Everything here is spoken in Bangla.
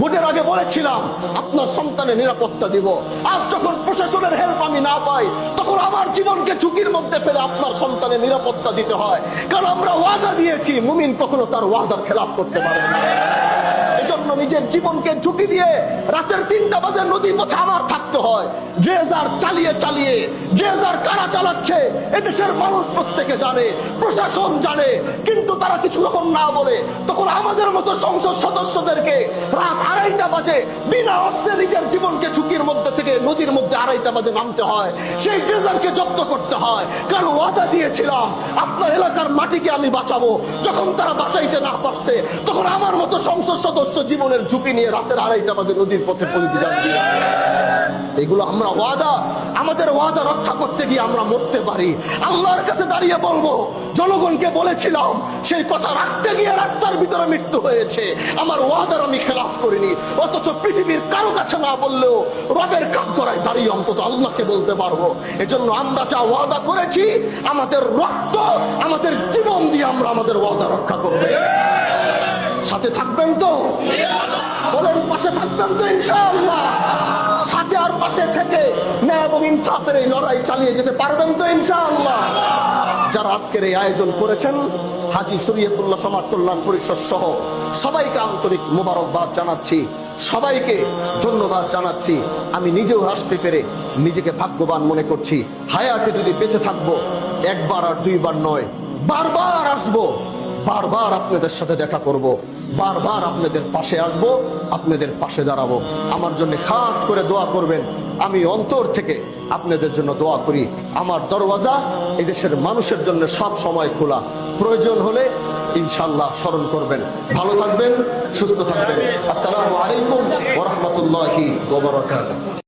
ভোটের আগে বলেছিলাম আপনার সন্তানের নিরাপত্তা দিব, আর যখন প্রশাসনের হেল্প আমি না পাই তখন আমার জীবনকে ঝুঁকির মধ্যে ফেলে আপনার সন্তানের নিরাপত্তা দিতে হয়। কারণ আমরা ওয়াদা দিয়েছি, মুমিন কখনো তার ওয়াদার খেলাফ করতে পারবে না। এজন্য নিজের জীবনকে ঝুঁকি দিয়ে রাতের 3টা বাজে নদীর পথে আমার থাকতে হয়। ড্রেজার চালিয়ে চালিয়ে, ড্রেজার কারা চালাচ্ছে এদেশের মানুষ প্রত্যেকে জানে, প্রশাসন জানে, কিন্তু তারা কিছু যখন না বলে তখন আমাদের মতো সংসদ সদস্যদেরকে রাত 2:30 বাজে বিনা অস্ত্রে নিজের জীবনকে ঝুঁকির মধ্যে থেকে নদীর মধ্যে 2:30 বাজে নামতে হয়, সেই ড্রেজারকে জব্দ করতে হয়। কারণ ওয়াদা দিয়েছিলাম আপনার এলাকার মাটিকে আমি বাঁচাবো। যখন তারা বাঁচাইতে না পারছে তখন আমার মতো সংসদ সদস্য জীবনের ঝুঁকি নিয়ে রাতের 2:30 বাজে নদীর পথে পরিবিধান দিয়ে। এগুলো আমরা ওয়াদা, আমাদের ওয়াদা রক্ষা করতে গিয়ে আমরা মরতে পারি। আল্লাহর কাছে দাঁড়িয়ে বলবো, জনগণকে বলেছিলাম, সেই কথা রাখতে গিয়ে রাস্তার ভিতরে মৃত্যু হয়েছে। আমার ওয়াদার আমি খেলাফ করিনি, অথচ পৃথিবীর কারো কাছে না বললেও রবের কাঠগড়ায় দাঁড়িয়ে অন্তত আল্লাহকে বলতে পারবো। এজন্য আমরা যা ওয়াদা করেছি, আমাদের রক্ত, আমাদের জীবন দিয়ে আমরা আমাদের ওয়াদা রক্ষা করবো। সাথে থাকবেন তো? বলেন, পাশে থাকবেন তো ইনশাআল্লাহ? সাথে আর পাশে থেকে ন্যায় এবং ইনসাফের এই লড়াই চালিয়ে যেতে পারবেন তো ইনশাআল্লাহ? যারা আজকের এই আয়োজন করেছেন, হাজী শরীয়তুল্লাহ সমাজ কল্যাণ পরিষদ সহ সবাইকে আন্তরিক মোবারকবাদ জানাচ্ছি, সবাইকে ধন্যবাদ জানাচ্ছি। আমি নিজেও আসতে পেরে নিজেকে ভাগ্যবান মনে করছি। হায়াতে যদি বেঁচে থাকবো, একবার আর দুইবার নয়, বারবার আসবো, বারবার আপনাদের সাথে দেখা করব, বারবার আপনাদের পাশে আসব, আপনাদের পাশে দাঁড়াবো। আমার জন্য খাস করে দোয়া করবেন। আমি অন্তর থেকে আপনাদের জন্য দোয়া করি। আমার দরওয়াজা এদেশের মানুষের জন্য সব সময় খোলা। প্রয়োজন হলে ইনশাআল্লাহ স্মরণ করবেন। ভালো থাকবেন, সুস্থ থাকবেন। আসসালামু আলাইকুম ওয়া রাহমাতুল্লাহি ওয়া বারাকাতুহু।